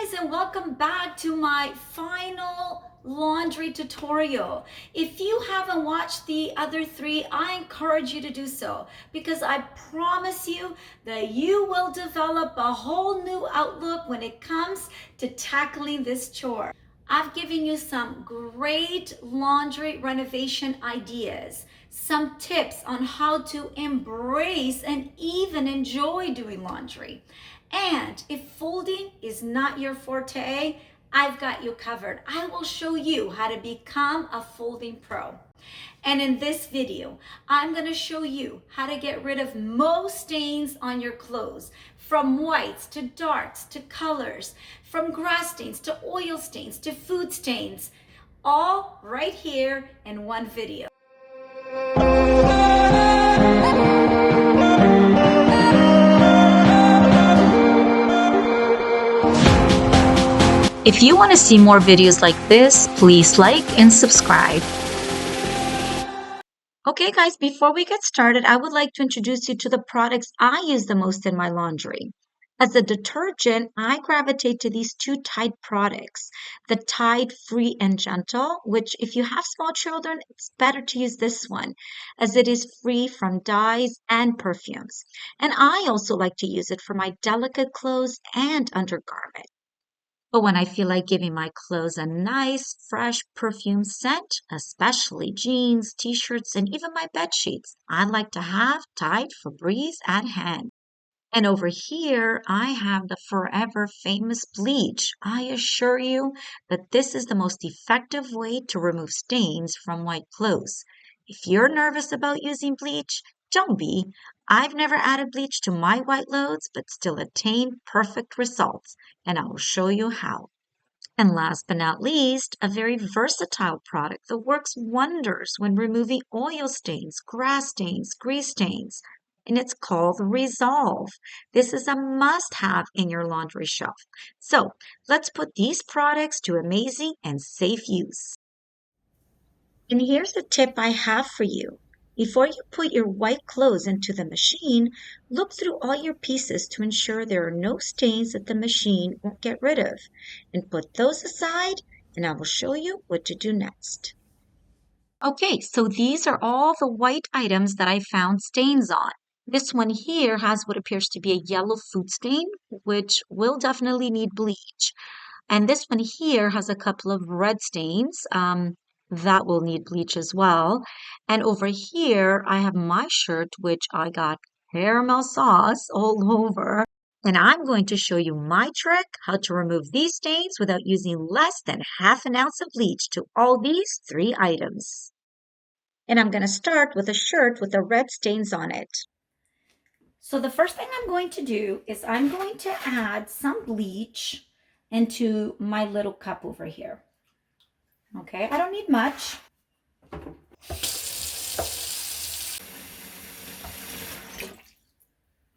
guys, and welcome back to my final laundry tutorial. If you haven't watched the other three, I encourage you to do so because I promise you that you will develop a whole new outlook when it comes to tackling this chore. I've given you some great laundry renovation ideas, some tips on how to embrace and even enjoy doing laundry. And if folding is not your forte, I've got you covered. I will show you how to become a folding pro. And in this video, I'm going to show you how to get rid of most stains on your clothes, from whites to darks to colors, from grass stains to oil stains to food stains, all right here in one video. If you want to see more videos like this, please like and subscribe. Okay guys, before we get started, I would like to introduce you to the products I use the most in my laundry. As a detergent, I gravitate to these two Tide products, the Tide Free and Gentle, which if you have small children, it's better to use this one as it is free from dyes and perfumes. And I also like to use it for my delicate clothes and undergarment. But when I feel like giving my clothes a nice, fresh perfume scent, especially jeans, t-shirts, and even my bed sheets, I like to have Tide Febreze at hand. And over here, I have the forever famous bleach. I assure you that this is the most effective way to remove stains from white clothes. If you're nervous about using bleach, don't be. I've never added bleach to my white loads, but still attained perfect results, and I will show you how. And last but not least, a very versatile product that works wonders when removing oil stains, grass stains, grease stains, and it's called Resolve. This is a must-have in your laundry shelf. So let's put these products to amazing and safe use. And here's a tip I have for you. Before you put your white clothes into the machine, look through all your pieces to ensure there are no stains that the machine won't get rid of. And put those aside, and I will show you what to do next. Okay, so these are all the white items that I found stains on. This one here has what appears to be a yellow food stain, which will definitely need bleach. And this one here has a couple of red stains. That will need bleach as well. And over here, I have my shirt, which I got caramel sauce all over. And I'm going to show you my trick, how to remove these stains without using less than half an ounce of bleach to all these three items. And I'm going to start with a shirt with the red stains on it. So the first thing I'm going to do is I'm going to add some bleach into my little cup over here. Okay, I don't need much.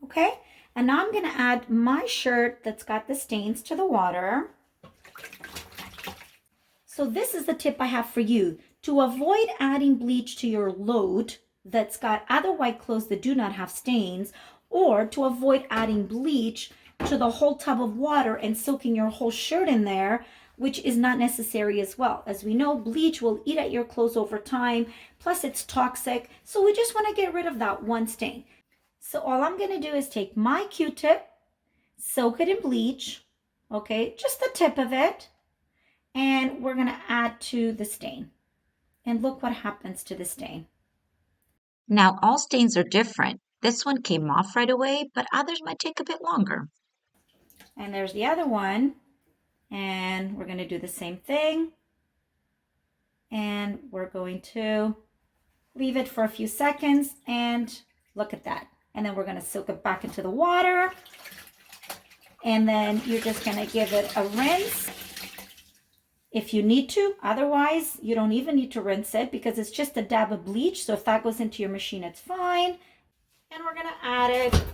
Okay, and now I'm going to add my shirt that's got the stains to the water. So this is the tip I have for you. To avoid adding bleach to your load that's got other white clothes that do not have stains, or to avoid adding bleach to the whole tub of water and soaking your whole shirt in there, which is not necessary as well. As we know, bleach will eat at your clothes over time, plus it's toxic, so we just want to get rid of that one stain. So all I'm going to do is take my Q-tip, soak it in bleach, okay, just the tip of it, and we're going to add to the stain. And look what happens to the stain. Now, all stains are different. This one came off right away, but others might take a bit longer. And there's the other one. And we're going to do the same thing. And we're going to leave it for a few seconds and look at that. And then we're going to soak it back into the water. And then you're just going to give it a rinse if you need to. Otherwise, you don't even need to rinse it because it's just a dab of bleach. So if that goes into your machine, it's fine. And we're going to add it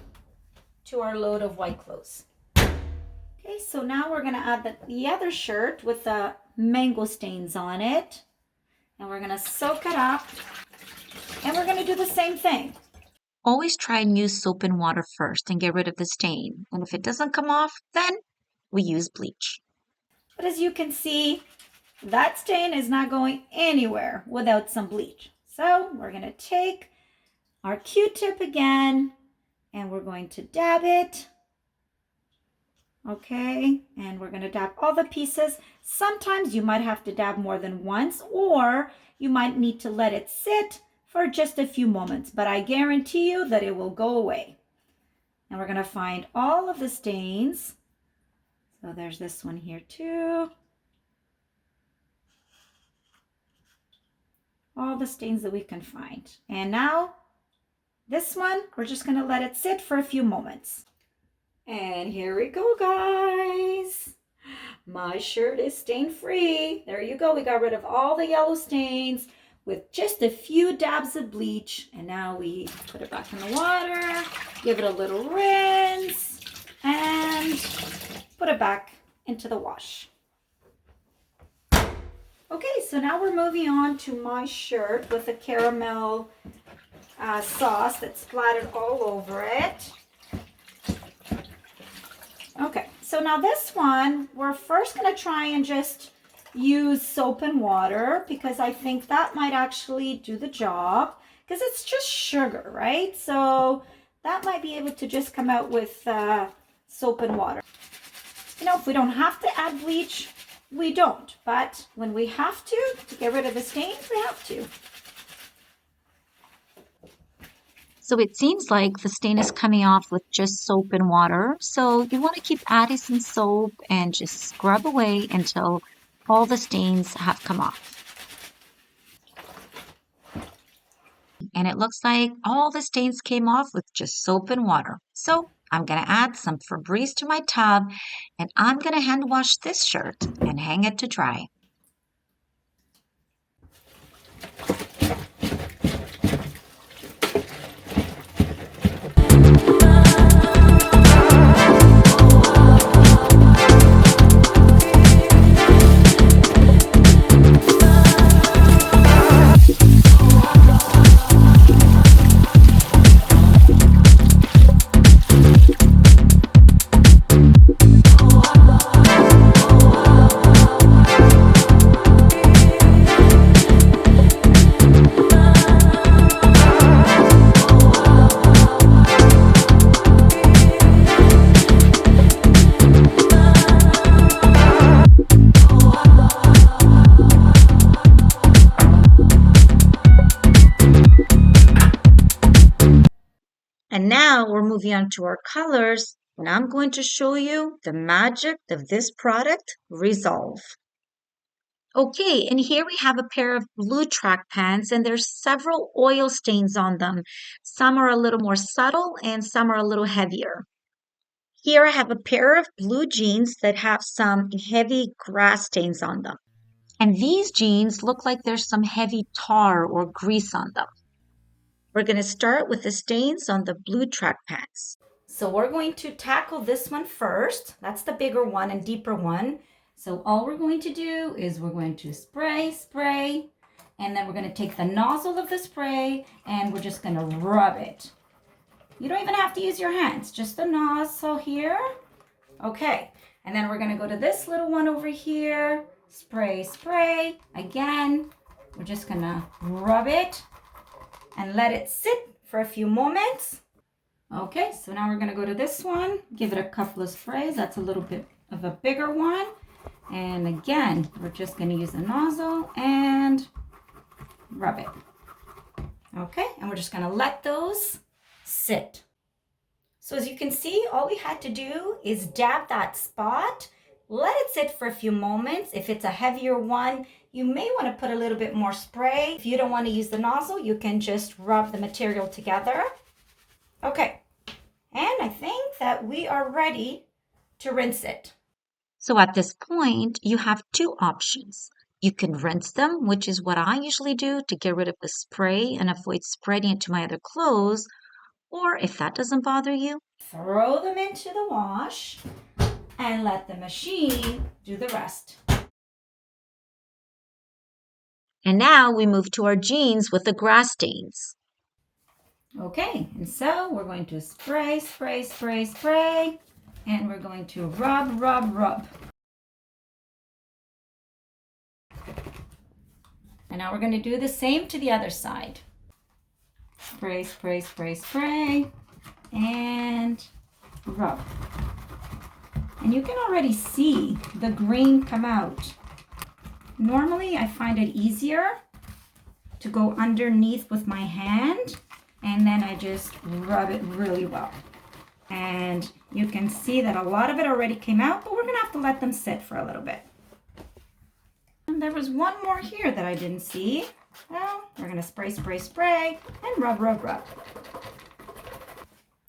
to our load of white clothes. Okay, so now we're going to add the other shirt with the mango stains on it. And we're going to soak it up. And we're going to do the same thing. Always try and use soap and water first and get rid of the stain. And if it doesn't come off, then we use bleach. But as you can see, that stain is not going anywhere without some bleach. So we're gonna take our Q-tip again and we're going to dab it. Okay, and we're gonna dab all the pieces. Sometimes you might have to dab more than once, or you might need to let it sit for just a few moments, but I guarantee you that it will go away. And we're gonna find all of the stains. So there's this one here too. All the stains that we can find. And now this one, we're just gonna let it sit for a few moments. And here we go, guys. My shirt is stain free. There you go. We got rid of all the yellow stains with just a few dabs of bleach. And now we put it back in the water, give it a little rinse, and put it back into the wash. Okay, so now we're moving on to my shirt with the caramel sauce that's splattered all over it. Okay, so now this one, we're first going to try and just use soap and water because I think that might actually do the job because it's just sugar, right? So that might be able to just come out with soap and water. You know, if we don't have to add bleach, we don't. But when we have to get rid of the stains, we have to. So it seems like the stain is coming off with just soap and water. So you want to keep adding some soap and just scrub away until all the stains have come off. And it looks like all the stains came off with just soap and water. So I'm going to add some Febreze to my tub and I'm going to hand wash this shirt and hang it to dry. And now we're moving on to our colors, and I'm going to show you the magic of this product, Resolve. Okay, and here we have a pair of blue track pants, and there's several oil stains on them. Some are a little more subtle, and some are a little heavier. Here I have a pair of blue jeans that have some heavy grass stains on them. And these jeans look like there's some heavy tar or grease on them. We're going to start with the stains on the blue track pants. So we're going to tackle this one first. That's the bigger one and deeper one. So all we're going to do is we're going to spray, and then we're going to take the nozzle of the spray and we're just going to rub it. You don't even have to use your hands, just the nozzle here. Okay, and then we're going to go to this little one over here. Spray. Again, we're just going to rub it and let it sit for a few moments. Okay, so now we're going to go to this one, give it a couple of sprays. That's a little bit of a bigger one. And again, we're just going to use a nozzle and rub it. Okay, and we're just going to let those sit. So as you can see, all we had to do is dab that spot, let it sit for a few moments. If it's a heavier one, you may want to put a little bit more spray. If you don't want to use the nozzle, you can just rub the material together. Okay, and I think that we are ready to rinse it. So at this point, you have two options. You can rinse them, which is what I usually do to get rid of the spray and avoid spreading it to my other clothes. Or if that doesn't bother you, throw them into the wash and let the machine do the rest. And now we move to our jeans with the grass stains. Okay, and so we're going to spray, and we're going to rub. And now we're going to do the same to the other side. Spray, spray, spray, spray, and rub. And you can already see the green come out. Normally, I find it easier to go underneath with my hand, and then I just rub it really well. And you can see that a lot of it already came out, but we're gonna have to let them sit for a little bit. And there was one more here that I didn't see. Well, we're gonna spray, spray, spray, and rub, rub, rub.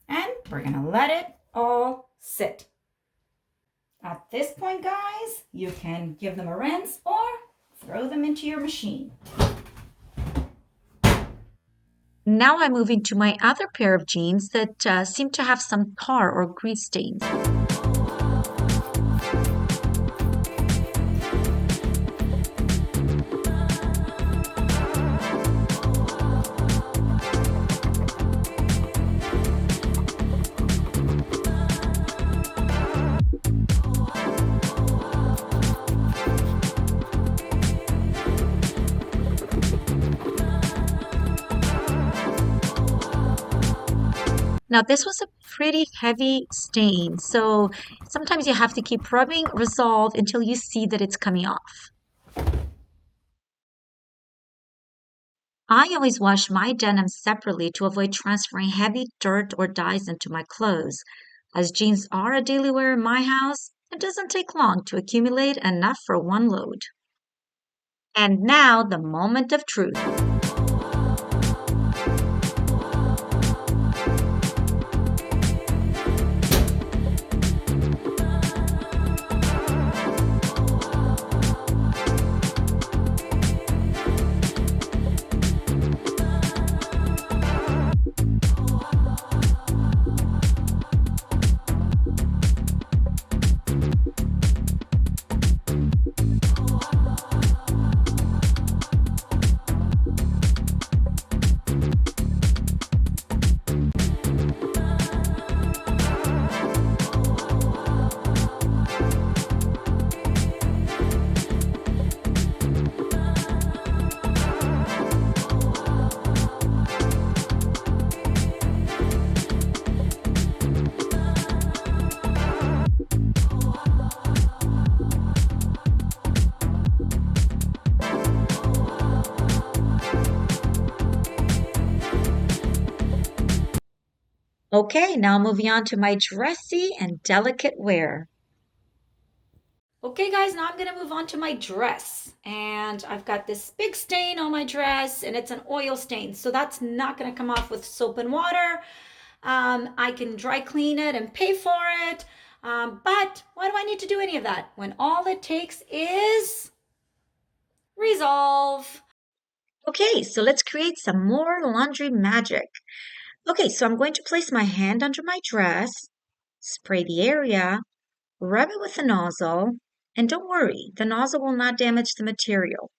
And we're gonna let it all sit. At this point, guys, you can give them a rinse or throw them into your machine. Now I'm moving to my other pair of jeans that seem to have some tar or grease stains. Now this was a pretty heavy stain, so sometimes you have to keep rubbing Resolve until you see that it's coming off. I always wash my denim separately to avoid transferring heavy dirt or dyes into my clothes. As jeans are a daily wear in my house, it doesn't take long to accumulate enough for one load. And now the moment of truth. Okay, now moving on to my dressy and delicate wear. Okay guys, now I'm gonna move on to my dress. And I've got this big stain on my dress and it's an oil stain. So that's not gonna come off with soap and water. I can dry clean it and pay for it. But why do I need to do any of that when all it takes is Resolve? Okay, so let's create some more laundry magic. Okay, so I'm going to place my hand under my dress, spray the area, rub it with the nozzle, and don't worry, the nozzle will not damage the material.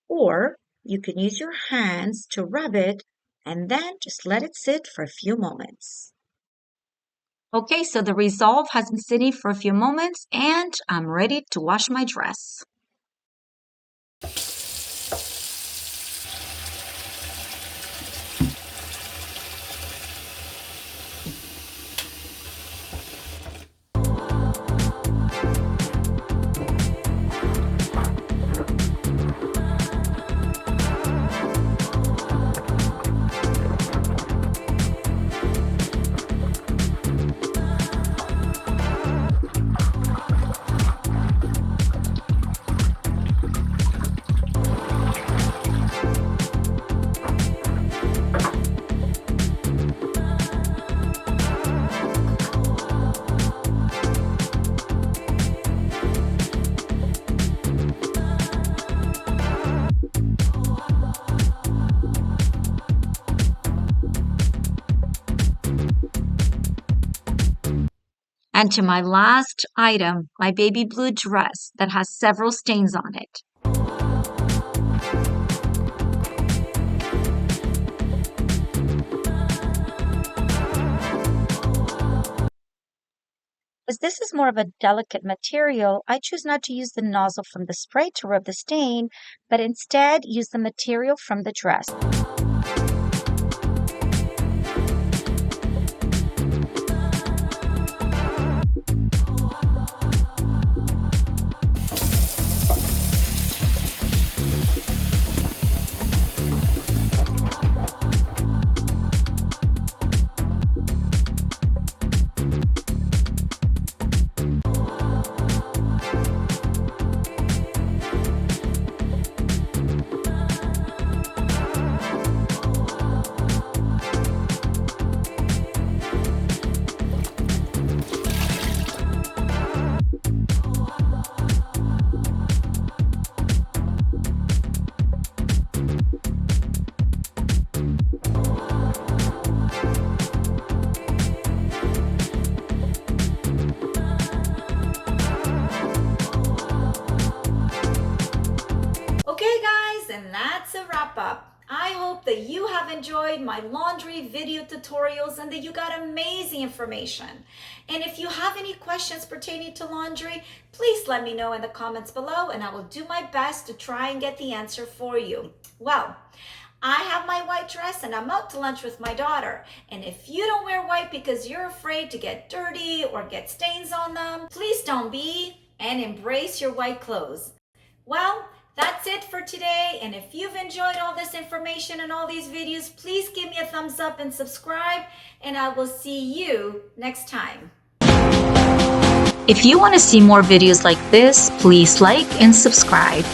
Or you can use your hands to rub it and then just let it sit for a few moments. Okay, so the Resolve has been sitting for a few moments and I'm ready to wash my dress. And to my last item, my baby blue dress that has several stains on it. As this is more of a delicate material, I choose not to use the nozzle from the spray to rub the stain, but instead use the material from the dress. Okay guys, and that's a wrap up. I hope that you have enjoyed my laundry video tutorials and that you got amazing information. And if you have any questions pertaining to laundry, please let me know in the comments below and I will do my best to try and get the answer for you. Well, I have my white dress and I'm out to lunch with my daughter. And if you don't wear white because you're afraid to get dirty or get stains on them, please don't be and embrace your white clothes. Well, that's it for today, and if you've enjoyed all this information and all these videos, please give me a thumbs up and subscribe, and I will see you next time. If you want to see more videos like this, please like and subscribe.